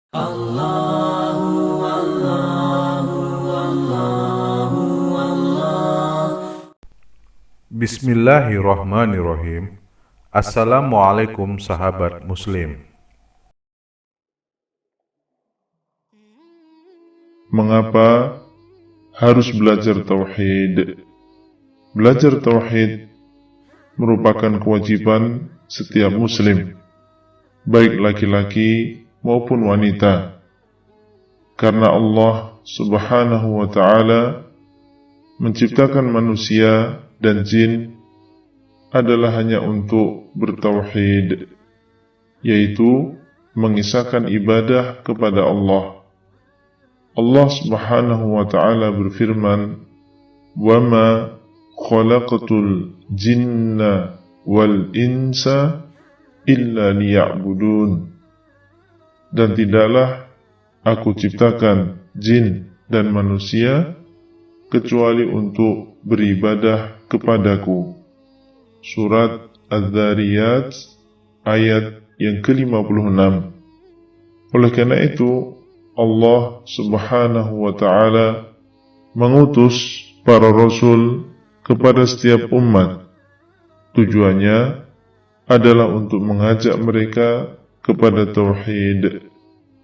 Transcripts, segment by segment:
Allahu Allahu Allahu Allah. Bismillahirrahmanirrahim. Assalamualaikum sahabat muslim. Mengapa harus belajar tauhid? Belajar tauhid merupakan kewajiban setiap muslim, baik laki-laki maupun wanita, karena Allah Subhanahu wa Ta'ala menciptakan manusia dan jin adalah hanya untuk bertauhid, yaitu mengisahkan ibadah kepada Allah. Allah Subhanahu wa Ta'ala berfirman, "Wama khalaqatul jinna wal insa illa liya'budun." Dan tidaklah aku ciptakan jin dan manusia kecuali untuk beribadah kepadaku. Surat Az-Zariyat ayat yang ke-56. Oleh karena itu, Allah Subhanahu wa Ta'ala mengutus para rasul kepada setiap umat. Tujuannya adalah untuk mengajak mereka kepada tauhid.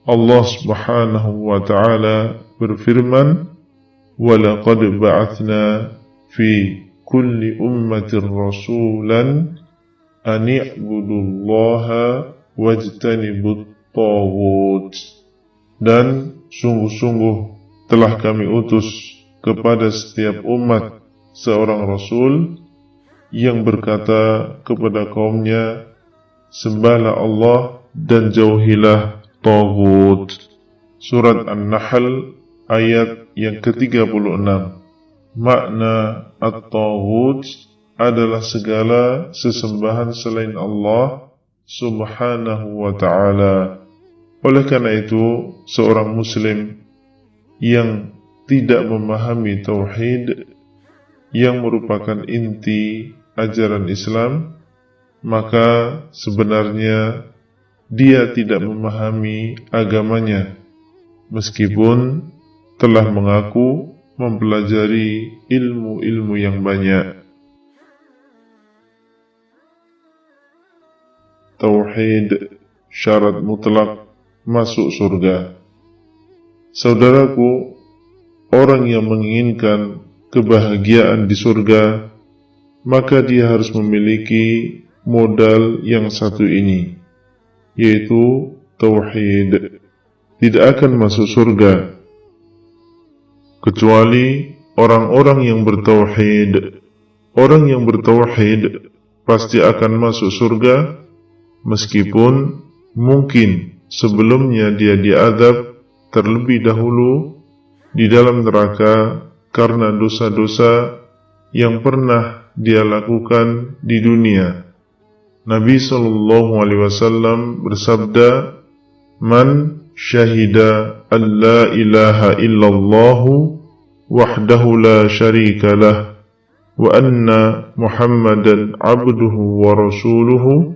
Allah Subhanahu wa Ta'ala berfirman, "Walaqad ba'athna fi kulli ummatin rasulan an i'budullaha wajtanibut taghut." Dan sungguh-sungguh telah kami utus kepada setiap umat seorang rasul yang berkata kepada kaumnya, "Sembahlah Allah dan jauhilah taghut." Surat An-Nahl ayat yang ke-36. Makna at-taghut adalah segala sesembahan selain Allah Subhanahu wa Ta'ala. Oleh karena itu, seorang muslim yang tidak memahami tauhid yang merupakan inti ajaran Islam, maka sebenarnya dia tidak memahami agamanya, meskipun telah mengaku mempelajari ilmu-ilmu yang banyak. Tauhid syarat mutlak masuk surga. Saudaraku, orang yang menginginkan kebahagiaan di surga, maka dia harus memiliki modal yang satu ini, yaitu tauhid. Tidak akan masuk surga kecuali orang-orang yang bertauhid. Orang yang bertauhid pasti akan masuk surga, meskipun mungkin sebelumnya dia diazab terlebih dahulu di dalam neraka karena dosa-dosa yang pernah dia lakukan di dunia. Nabi SAW bersabda, "Man syahida an la ilaha illallah wahdahu la syarika lah wa anna Muhammadan abduhu wa rasuluhu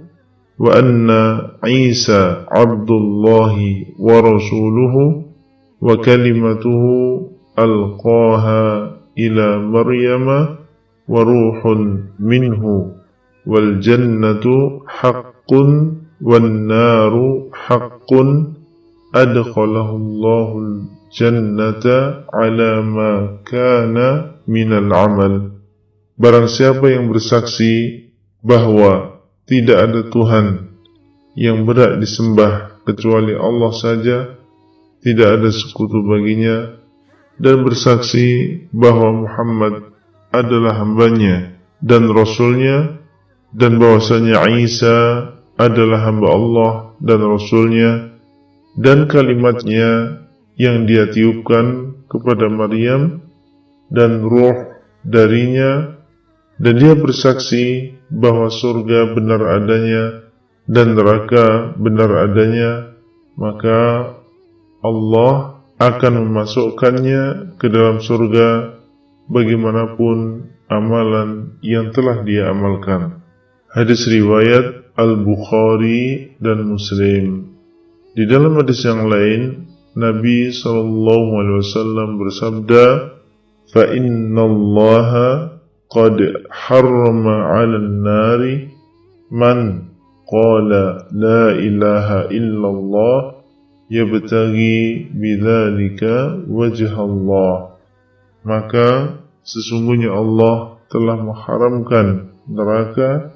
wa anna Isa abdullahi wa rasuluhu wa kalimatuhu alqaha ila Maryama wa ruhun minhu wal jannatu haqqun wan naru haqqun adkhalahu Allahul jannata ala ma kana minal amal." Barang siapa yang bersaksi bahwa tidak ada Tuhan yang berhak disembah kecuali Allah saja, tidak ada sekutu baginya, dan bersaksi bahwa Muhammad adalah hambanya dan rasulnya, dan bahwasanya Isa adalah hamba Allah dan rasulnya, dan kalimatnya yang dia tiupkan kepada Maryam dan ruh darinya, dan dia bersaksi bahwa surga benar adanya dan neraka benar adanya, maka Allah akan memasukkannya ke dalam surga bagaimanapun amalan yang telah dia amalkan. Hadis riwayat Al-Bukhari dan Muslim. Di dalam hadis yang lain, Nabi SAW bersabda, "Fa innallaha qad harrama 'alan nari man qala la ilaha illallah yabtaghi bidzalika wajha Allah." Maka sesungguhnya Allah telah mengharamkan neraka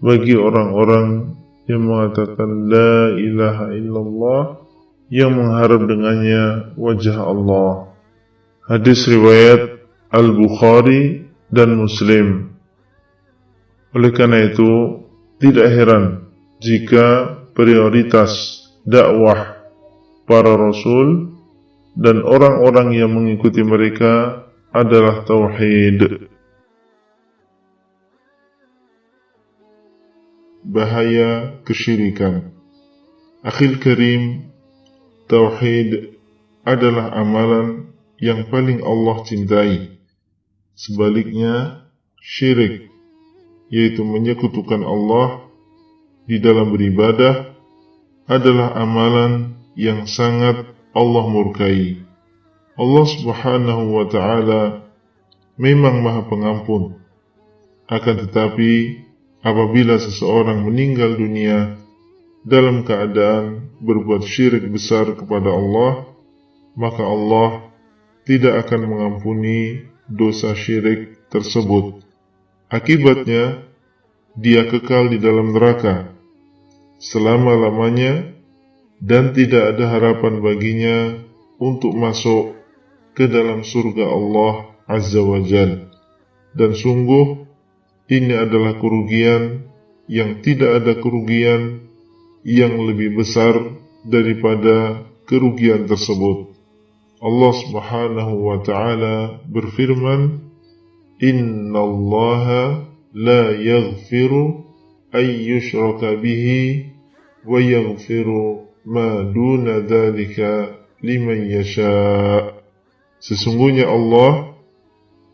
bagi orang-orang yang mengatakan la ilaha illallah yang mengharap dengannya wajah Allah. Hadis riwayat Al-Bukhari dan Muslim. Oleh karena itu, tidak heran jika prioritas dakwah para rasul dan orang-orang yang mengikuti mereka adalah tauhid. Bahaya kesyirikan. Akhil karim, tauhid adalah amalan yang paling Allah cintai. Sebaliknya, syirik, yaitu menyekutukan Allah di dalam beribadah, adalah amalan yang sangat Allah murkai. Allah Subhanahu wa Ta'ala memang Maha Pengampun. Akan tetapi, apabila seseorang meninggal dunia dalam keadaan berbuat syirik besar kepada Allah, maka Allah tidak akan mengampuni dosa syirik tersebut. Akibatnya, dia kekal di dalam neraka selama-lamanya dan tidak ada harapan baginya untuk masuk ke dalam surga Allah Azza wa Jalla. Dan sungguh, ini adalah kerugian yang tidak ada kerugian yang lebih besar daripada kerugian tersebut. Allah Subhanahu wa Ta'ala berfirman, "Innallaha la yaghfiru ay yushraka bihi wa yaghfiru ma duna dzalika liman yasha." Sesungguhnya Allah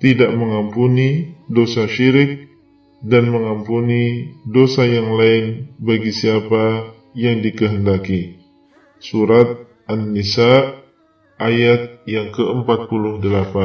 tidak mengampuni dosa syirik dan mengampuni dosa yang lain bagi siapa yang dikehendaki. Surat An-Nisa ayat yang ke-48.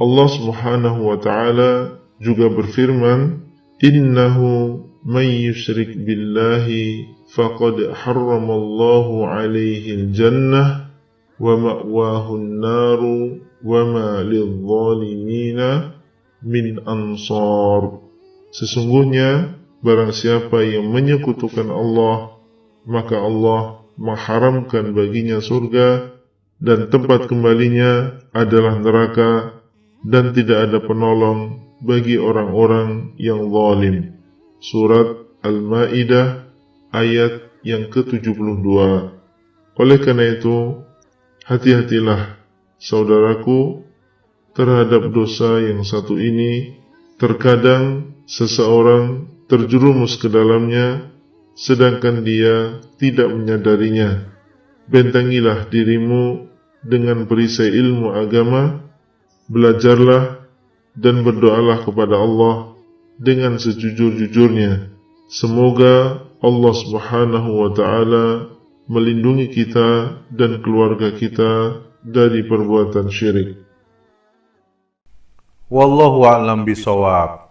Allah Subhanahu wa Ta'ala juga berfirman, "Innahu man yusyrik billahi faqad harramallahu alaihi al-jannah wa ma'wahu an-naru wa ma lidh-dhalimina min ansar." Sesungguhnya barang siapa yang menyekutukan Allah, maka Allah mengharamkan baginya surga dan tempat kembalinya adalah neraka, dan tidak ada penolong bagi orang-orang yang zalim. Surat Al-Maidah ayat yang ke-72. Oleh karena itu, hati-hatilah saudaraku terhadap dosa yang satu ini. Terkadang seseorang terjerumus ke dalamnya sedangkan dia tidak menyadarinya. Bentengilah dirimu dengan perisai ilmu agama, belajarlah dan berdoalah kepada Allah dengan sejujur-jujurnya. Semoga Allah Subhanahu wa Ta'ala melindungi kita dan keluarga kita dari perbuatan syirik. Wallahu a'lam bishawab.